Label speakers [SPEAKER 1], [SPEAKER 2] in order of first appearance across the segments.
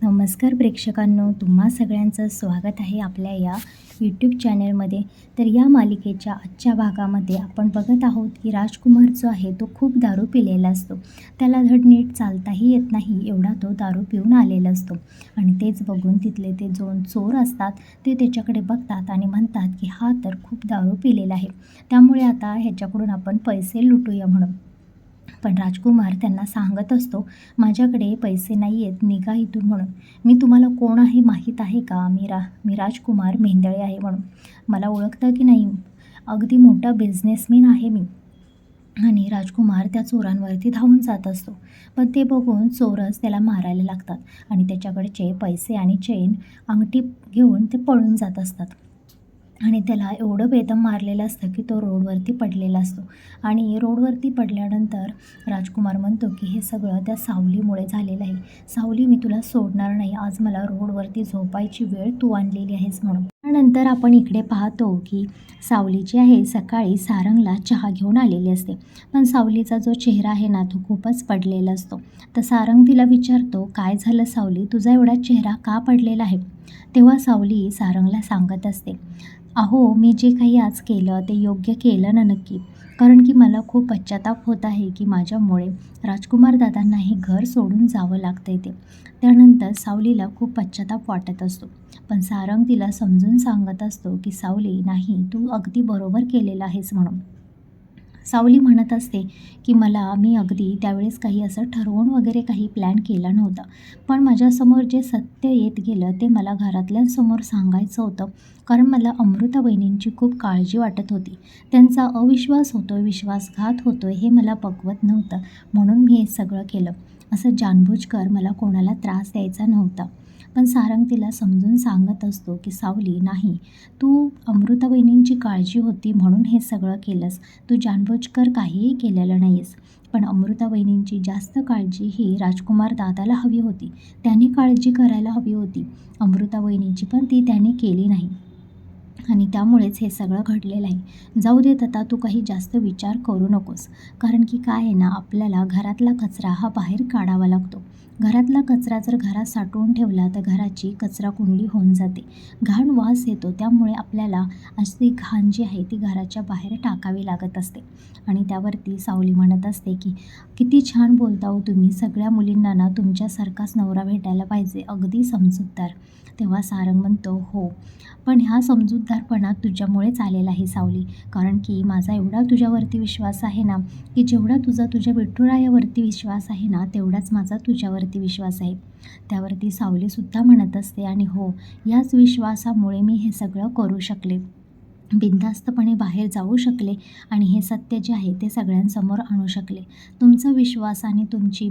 [SPEAKER 1] नमस्कार प्रेक्षकांनो, तुम्हा सगळ्यांचं स्वागत आहे आपल्या या यूट्यूब चॅनलमध्ये. तर या मालिकेच्या आजच्या भागामध्ये आपण बघत आहोत की राजकुमार जो आहे तो खूप दारू पिलेला असतो. त्याला धड नीट चालताही येत नाही एवढा तो दारू पिऊन आलेला असतो. आणि तेच बघून तिथले ते दोन चोर असतात ते त्याच्याकडे बघतात आणि म्हणतात की हा तर खूप दारू पिलेला आहे, त्यामुळे आता ह्याच्याकडून आपण पैसे लुटूया म्हणून. पण राजकुमार त्यांना सांगत असतो, माझ्याकडे पैसे नाही आहेत, निघा इथून म्हणून. मी तुम्हाला कोण आहे माहीत आहे का? मी राजकुमार मेंदळे आहे म्हणून. मला ओळखतं की नाही? अगदी मोठा बिझनेसमॅन आहे मी. आणि राजकुमार त्या चोरांवरती धावून जात असतो. पण ते बघून चोरच त्याला मारायला लागतात आणि त्याच्याकडचे पैसे आणि चेन, अंगठी घेऊन ते पळून जात असतात. आणि त्याला एवढं बेदम मारलेलं असतं की तो रोडवरती पडलेला असतो. आणि रोडवरती पडल्यानंतर राजकुमार म्हणतो की हे सगळं त्या सावलीमुळे झालेलं आहे. सावली, मी तुला सोडणार नाही. आज मला रोडवरती झोपायची वेळ तू आणलेली आहेस म्हणून. त्यानंतर आपण इकडे पाहतो की सावली जी आहे सकाळी सारंगला चहा घेऊन आलेली असते. पण सावलीचा जो चेहरा आहे ना तो खूपच पडलेला असतो. तर सारंग तिला विचारतो, काय झालं सावली, तुझा एवढा चेहरा का पडलेला आहे? तेव्हा सावली सारंगला सांगत असते, अहो, मी जे काही आज केलं ते योग्य केलं ना नक्की. कारण की मला खूप पश्चाताप होत आहे की माझ्यामुळे राजकुमार दादांना हे घर सोडून जावं लागतंय ते. त्यानंतर सावलीला खूप पश्चाताप वाटत असतो. पण सारंग तिला समजून सांगत असतो की सावली, नाही, तू अगदी बरोबर केलेलं आहेस म्हणून. सावली म्हणत असते की मी अगदी त्यावेळेस काही असं ठरवून वगैरे काही प्लॅन केला नव्हता. पण माझ्यासमोर जे सत्य येत गेलं ते मला घरातल्यांसमोर सांगायचं होतं. कारण मला अमृता वहिनींची खूप काळजी वाटत होती. त्यांचा अविश्वास होतोय, विश्वासघात होतोय हे मला पकवत नव्हतं. म्हणून मी हे सगळं केलं. असं जानबूजकर मला कोणाला त्रास द्यायचा नव्हता. पण सारंग तिला समजून सांगत असतो की सावली, नाही, तू अमृता वहिनींची काळजी होती म्हणून हे सगळं केलंस. तू जानबूजकर काहीही केलेलं नाही आहेस. पण अमृता वहिनींची जास्त काळजी ही राजकुमार दादाला हवी होती. त्यांनी काळजी करायला हवी होती अमृता वहिनीची, पण ती त्यांनी केली नाही. आणि त्यामुळेच हे सगळं घडलेलं आहे. जाऊ देत, आता तू काही जास्त विचार करू नकोस. कारण की काय आहे ना, आपल्याला घरातला कचरा हा बाहेर काढावा लागतो. घरातला कचरा जर घरात साठवून ठेवला तर घराची कचराकुंडी होऊन जाते. घाण वास येतो, त्यामुळे आपल्याला अशी घाण जी आहे ती घराच्या बाहेर टाकावी लागत असते. आणि त्यावरती सावली म्हणत असते की किती छान बोलता हो तुम्ही, सगळ्या मुलींना ना तुमच्यासारखाच नवरा भेटायला पाहिजे, अगदी समजूतदार. तेव्हा सारंग म्हणतो, हो, पण ह्या समजूतदारपणा तुझ्यामुळेच आलेला आहे सावली. कारण की माझा एवढा तुझ्यावरती विश्वास आहे ना, की जेवढा तुझा तुझ्या विठुरायावरती विश्वास आहे ना तेवढाच माझा तुझ्यावरती विश्वास आहे. त्यावरती सावलीसुद्धा म्हणत असते, आणि हो, याच विश्वासामुळे मी हे सगळं करू शकले, बिनधास्तपणे बाहेर जाऊ शकले आणि हे सत्य जे आहे ते सगळ्यांसमोर आणू शकले. तुमचा विश्वास आणि तुम्ही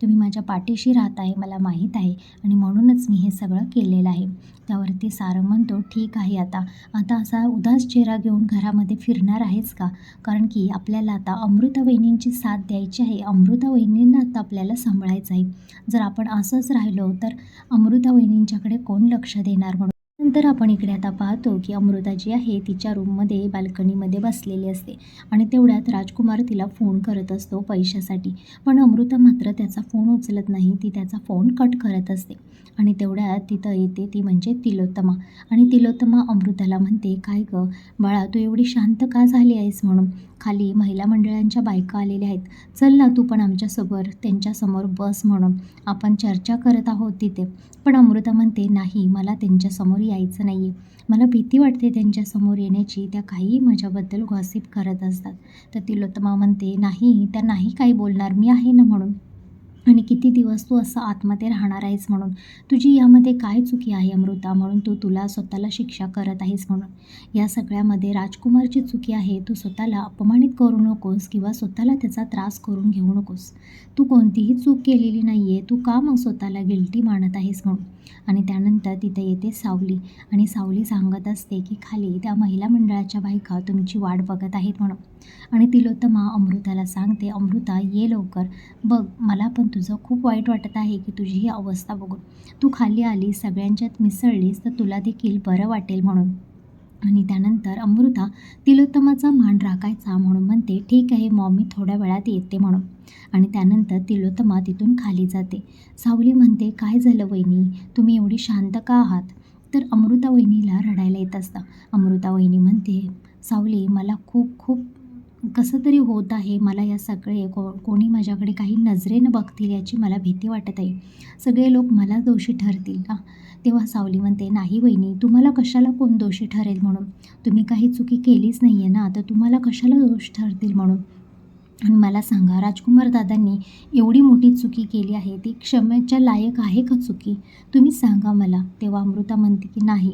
[SPEAKER 1] माझ्या पाठीशी राहताय मला माहीत आहे, आणि म्हणूनच मी हे सगळं केलेलं आहे. त्यावरती सारंग म्हणतो, ठीक आहे, आता असा उदास चेहरा घेऊन घरामध्ये फिरणार आहेस का? कारण की आपल्याला आता अमृता वहिनींची साथ द्यायची आहे. अमृता वहिनींना आता आपल्याला सांभाळायचं आहे. जर आपण असंच राहिलो तर अमृता वहिनींच्याकडे कोण लक्ष देणार म्हणून. नंतर आपण इकडे आता पाहतो की अमृता जी आहे तिच्या रूममध्ये बाल्कनीमध्ये बसलेली असते. आणि तेवढ्यात राजकुमार तिला फोन करत असतो पैशासाठी. पण अमृता मात्र त्याचा फोन उचलत नाही, ती त्याचा फोन कट करत असते. आणि तेवढ्यात तिथं येते ती म्हणजे तिलोत्तमा. आणि तिलोत्तमा अमृताला म्हणते, काय गं बाळा, तू एवढी शांत का झाली आहेस म्हणून? खाली महिला मंडळांच्या बायका आलेल्या आहेत, चल ना तू पण आमच्यासोबत त्यांच्यासमोर बस म्हणून, आपण चर्चा करत आहोत तिथे. पण अमृता म्हणते, नाही, मला त्यांच्यासमोर यायचं नाही आहे. मला भीती वाटते त्यांच्यासमोर येण्याची, त्या काहीही माझ्याबद्दल गॉसिप करत असतात. तर तिलोत्तमा म्हणते, नाही, त्या नाही काही बोलणार, मी आहे ना म्हणून. आणि किती दिवस तू असं आतमध्ये राहणार आहेस म्हणून. तुझी यामध्ये काय चुकी आहे अमृता, म्हणून तू तुला स्वतःला शिक्षा करत आहेस म्हणून. या सगळ्यामध्ये राजकुमारची चुकी आहे. तू स्वतःला अपमानित करू नकोस किंवा स्वतःला त्याचा त्रास करून घेऊ नकोस. तू कोणतीही चूक केलेली नाही आहे, तू का मग स्वतःला गिल्टी मानत आहेस म्हणून. आणि त्यानंतर तिथे येते सावली. आणि सावली सांगत असते की खाली त्या महिला मंडळाच्या बायका तुमची वाट बघत आहेत म्हणून. आणि तिलोत्तमा अमृताला सांगते, अमृता, ये लवकर, बघ, मला पण तुझं खूप वाईट वाटत आहे की तुझी ही अवस्था बघून. तू खाली आलीस, सगळ्यांच्यात मिसळलीस तर तुला देखील बरं वाटेल म्हणून. आणि त्यानंतर अमृता तिलोत्तमाचा मान राखायचा म्हणून म्हणते, ठीक आहे मॉम, मी थोड्या वेळात येते म्हणून. आणि त्यानंतर तिलोत्तमा तिथून खाली जाते. सावली म्हणते, काय झालं वहिनी, तुम्ही एवढी शांत का आहात? तर अमृता वहिनीला रडायला येत असतं. अमृता वहिनी म्हणते, सावली, मला खूप खूप कसं तरी होत आहे. मला या सगळे कोणी माझ्याकडे काही नजरेनं बघतील याची मला भीती वाटत आहे. सगळे लोक मला दोषी ठरतील ना. तेव्हा सावली म्हणते, नाही वहिनी, तुम्हाला कशाला कोण दोषी ठरेल म्हणून? तुम्ही काही चुकी केलीच नाही आहे ना, तर तुम्हाला कशाला दोष ठरतील म्हणून? आणि मला सांगा, राजकुमार दादांनी एवढी मोठी चुकी केली आहे, ती क्षमेच्या लायक आहे का चुकी? तुम्ही सांगा मला. तेव्हा अमृता म्हणते की नाही,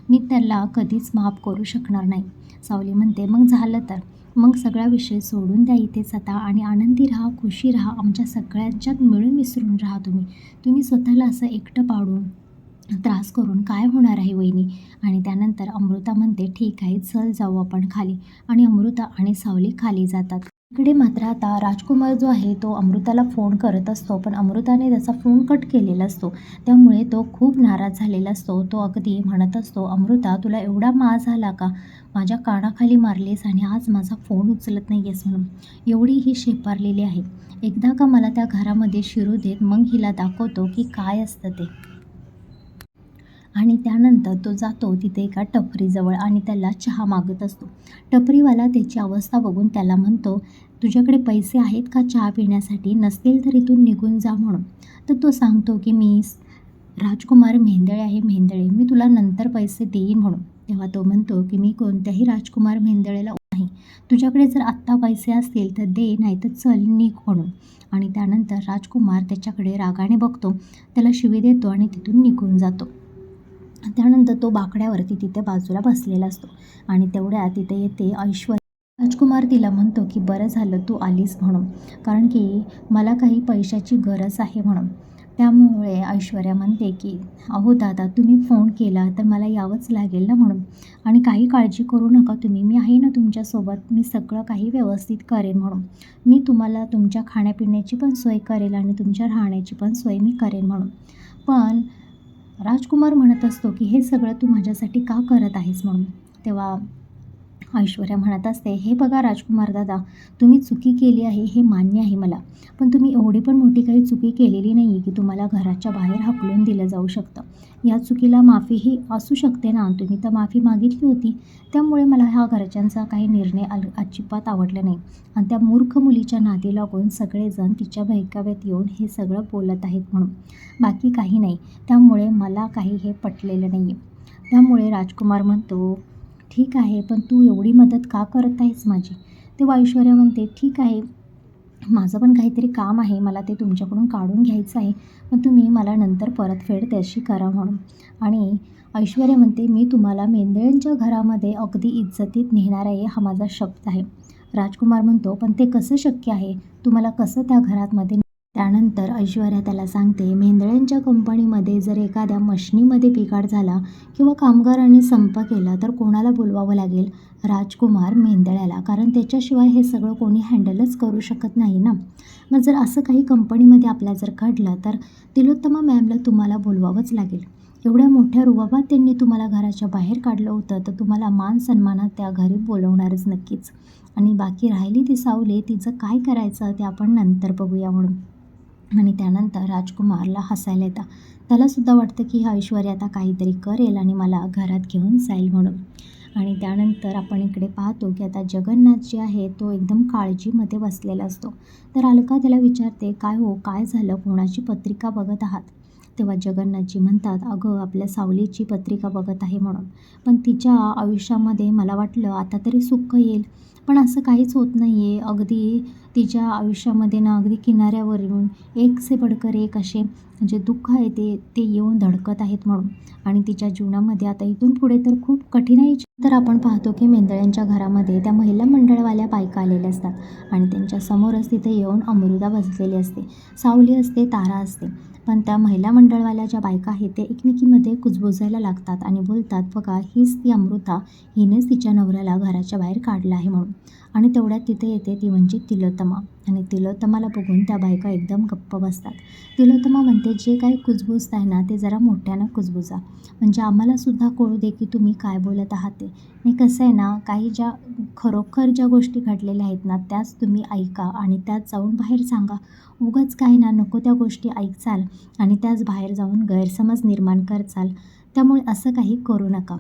[SPEAKER 1] मी त्याला कधीच माफ करू शकणार नाही. सावली म्हणते, मग झालं तर मग सगळा विषय सोडून द्या इथेच आता आणि आनंदी राहा, खुशी राहा, आमच्या सगळ्यांच्यात मिळून मिसळून राहा. तुम्ही स्वतःला असं एकटं पाडून त्रास करून काय होणार आहे वहिनी? आणि त्यानंतर अमृता म्हणते, ठीक आहे, चल जाऊ आपण खाली. आणि अमृता आणि सावली खाली जातात. इकडे मात्र आता राजकुमार जो आहे तो अमृताला फोन करत असतो, पण अमृताने त्याचा फोन कट केलेला असतो. त्यामुळे तो खूप नाराज झालेला असतो. तो अगदी म्हणत असतो, अमृता, तुला एवढा माज आला का? माझ्या कानाखाली मारलीस आणि आज माझा फोन उचलत नाही आहेस म्हणून. एवढी ही शेपारलेली आहे. एकदा का मला त्या घरामध्ये शिरू देत, मग हिला दाखवतो की काय असतं ते. आणि त्यानंतर तो जातो तिथे एका टपरीजवळ आणि त्याला चहा मागत असतो. टपरीवाला त्याची अवस्था बघून त्याला म्हणतो, तुझ्याकडे पैसे आहेत का चहा पिण्यासाठी? नसतील तर इथून निघून जा म्हणून. तर तो सांगतो की मी राजकुमार मेहेंदळे आहे, मेहेंदळे, मी तुला नंतर पैसे देईन म्हणून. तेव्हा तो म्हणतो की मी कोणत्याही राजकुमार मेहेंदळेला नाही, तुझ्याकडे जर आत्ता पैसे असतील तर दे, नाही तर चल निघ म्हणून. आणि त्यानंतर राजकुमार त्याच्याकडे रागाने बघतो, त्याला शिवी देतो आणि तिथून निघून जातो. त्यानंतर तो बाकड्यावरती तिथे बाजूला बसलेला असतो आणि तेवढ्या तिथे येते ऐश्वर्या. राजकुमार तिला म्हणतो की बरं झालं तू आलीस म्हणून, कारण की मला काही पैशाची गरज आहे म्हणून. त्यामुळे ऐश्वर्या म्हणते की अहो दादा, तुम्ही फोन केला तर मला यावंच लागेल ना म्हणून. आणि काही काळजी करू नका तुम्ही, मी आहे ना तुमच्यासोबत, मी सगळं काही व्यवस्थित करेन म्हणून. मी तुम्हाला तुमच्या खाण्यापिण्याची पण सोय करेल आणि तुमच्या राहण्याची पण सोय मी करेन म्हणून. पण राजकुमार म्हणत असतो की हे सगळं तू माझ्यासाठी का करत आहेस म्हणून. तेव्हा ऐश्वर्या म्हणत असते, हे बघा राजकुमार दादा, तुम्ही चुकी केली आहे हे मान्य आहे मला, पण तुम्ही एवढी पण मोठी काही चुकी केलेली नाही आहे की तुम्हाला घराच्या बाहेर हाकलून दिलं जाऊ शकतं. या चुकीला माफीही असू शकते ना, तुम्ही तर माफी मागितली होती. त्यामुळे मला हा घरच्यांचा काही निर्णय अजिबात आवडला नाही. आणि त्या मूर्ख मुलीच्या नादी लागून सगळेजण तिच्या बहकाव्यात येऊन हे सगळं बोलत आहेत म्हणून, बाकी काही नाही. त्यामुळे मला काही हे पटलेलं नाही आहे. त्यामुळे राजकुमार म्हणतो, ठीक आहे, पण तू एवढी मदत का करत आहेस माझी? तेव्हा ऐश्वर्या म्हणते, ठीक आहे, माझं पण काहीतरी काम आहे, मला ते तुमच्याकडून काढून घ्यायचं आहे, पण तुम्ही मला नंतर परतफेड तशी करा म्हणून. आणि ऐश्वर्या म्हणते, मी तुम्हाला मेंदळ्यांच्या घरामध्ये अगदी इज्जतीत नेणार आहे, हा माझा शब्द आहे. राजकुमार म्हणतो, पण ते कसं शक्य आहे? तुम्हाला कसं त्या घरामध्ये? त्यानंतर ऐश्वर्या त्याला सांगते, मेंदळ्यांच्या कंपनीमध्ये जर एखाद्या मशिनीमध्ये बिघाड झाला किंवा कामगारांनी संप केला तर कोणाला बोलवावं लागेल? राजकुमार मेंदळ्याला, कारण त्याच्याशिवाय हे सगळं कोणी हँडलच करू शकत नाही ना. मग जर असं काही कंपनीमध्ये आपल्या जर घडलं तर तिलोत्तमा मॅमला तुम्हाला बोलवावंच लागेल. एवढ्या मोठ्या रुबाबात त्यांनी तुम्हाला घराच्या बाहेर काढलं होतं, तर तुम्हाला मान सन्मानात त्या घरी बोलवणारच नक्कीच. आणि बाकी राहिली ती सावली, तिचं काय करायचं ते आपण नंतर बघूया म्हणून. आणि त्यानंतर राजकुमारला हसायला येतं. त्यालासुद्धा वाटतं की हा ऐश्वर्या आता काहीतरी करेल आणि मला घरात घेऊन जाईल म्हणून. आणि त्यानंतर आपण इकडे पाहतो की आता जगन्नाथ जे आहे तो एकदम काळजीमध्ये बसलेला असतो. तर अलका त्याला विचारते, काय हो, काय झालं, कोणाची पत्रिका बघत आहात? तेव्हा जगन्नाथजी म्हणतात, अगं आपल्या सावलीची पत्रिका बघत आहे म्हणून. पण तिच्या आयुष्यामध्ये मला वाटलं आता तरी सुख येईल, पण असं काहीच होत नाही आहे. अगदी तिच्या आयुष्यामध्ये ना अगदी किनाऱ्यावरून एक से बडकर एक असे जे दुःख आहे ते येऊन धडकत आहेत म्हणून. आणि तिच्या जीवनामध्ये आता इथून पुढे तर खूप कठीणाई. तर आपण पाहतो की मेंदळ्यांच्या घरामध्ये त्या महिला मंडळवाल्या बायका आलेल्या असतात आणि त्यांच्या समोरच तिथे येऊन अमृता बसलेली असते, सावली असते, तारा असते. पण त्या महिला मंडळवाल्या ज्या बायका आहेत ते एकमेकींमध्ये कुजबुजायला लागतात आणि बोलतात, बघा हीच ती अमृता, हिनेच तिच्या नवऱ्याला घराच्या बाहेर काढलं आहे म्हणून. आणि तेवढ्यात तिथे येते ती म्हणजे तिलोत्तमा. आणि तिलोत्तमाला बघून त्या बायका एकदम गप्प बसतात. तिलोत्तमा म्हणते, जे काही कुजबुजत आहे ना ते जरा मोठ्यानं कुजबुजा, म्हणजे आम्हालासुद्धा कळू दे की तुम्ही काय बोलत आहात ते. आणि कसं आहे ना, काही ज्या खरोखर ज्या गोष्टी घडलेल्या आहेत ना त्याच तुम्ही ऐका आणि त्याच जाऊन बाहेर सांगा. उगाच काय ना नको त्या गोष्टी ऐकचाल आणि त्याच बाहेर जाऊन गैरसमज निर्माण करचाल. त्यामुळे असं काही करू नका.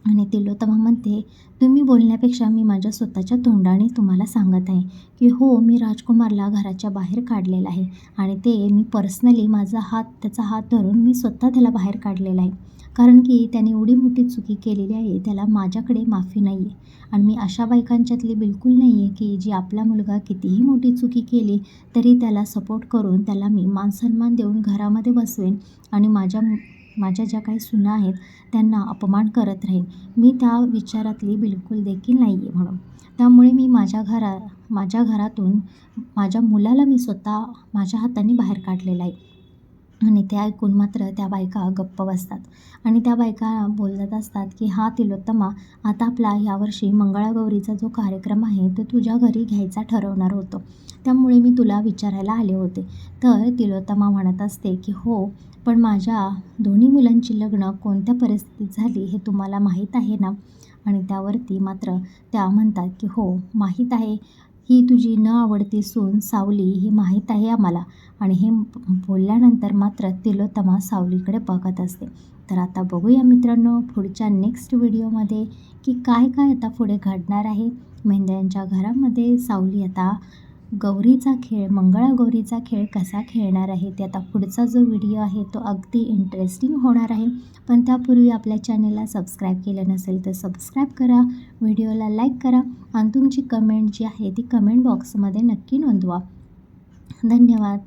[SPEAKER 1] आणि तिलोत्तमा म्हणते, तुम्ही बोलण्यापेक्षा मी माझ्या स्वतःच्या तोंडाने तुम्हाला सांगत आहे की हो, मी राजकुमारला घराच्या बाहेर काढलेलं आहे आणि ते मी पर्सनली त्याचा हात धरून मी स्वतः त्याला बाहेर काढलेला आहे. कारण की त्याने एवढी मोठी चुकी केलेली आहे, त्याला माझ्याकडे माफी नाही आहे. आणि मी अशा बायकांच्यातली बिलकुल नाही आहे की जी आपला मुलगा कितीही मोठी चुकी केली तरी त्याला सपोर्ट करून त्याला मी मानसन्मान देऊन घरामध्ये बसवेन आणि माझ्या ज्या काही सुना आहेत त्यांना अपमान करत राहीन. मी त्या विचारातली बिलकुल देखील नाही आहे म्हणून. त्यामुळे मी माझ्या घरातून माझ्या मुलाला मी स्वतः माझ्या हाताने बाहेर काढलेलं आहे. आणि ते ऐकून मात्र त्या बायका गप्प बसतात. आणि त्या बायका बोलत असतात की हा तिलोत्तमा, आता आपला यावर्षी मंगळागौरीचा जो कार्यक्रम आहे तो तुझ्या घरी घ्यायचा ठरवणार होतो. त्यामुळे मी तुला विचारायला आले होते. तर तिलोत्तमा म्हणत असते की हो, पण माझ्या दोन्ही मुलांची लग्न कोणत्या परिस्थितीत झाली हे तुम्हाला माहीत आहे ना? आणि त्यावरती मात्र त्या म्हणतात की हो, माहीत आहे. ही तुझी न आवडती सून सावली ही माहीत आहे आम्हाला. आणि हे बोलल्यानंतर मात्र तिलोत्तमा सावलीकडे बघत असते. तर आता बघूया मित्रांनो पुढच्या नेक्स्ट व्हिडिओमध्ये की काय काय आता पुढे घडणार आहे. मेंढ्यांच्या घरामध्ये सावली आता मंगळागौरीचा खेळ कसा खेळणार आहे, ते आता पुढचा जो व्हिडिओ आहे तो अगदी इंटरेस्टिंग होणार आहे. पण त्यापूर्वी आपल्या चॅनेलला सबस्क्राईब केलं नसेल तर सबस्क्राईब करा, व्हिडिओला लाईक करा आणि तुमची कमेंट जी आहे ती कमेंट बॉक्समध्ये नक्की नोंदवा. धन्यवाद.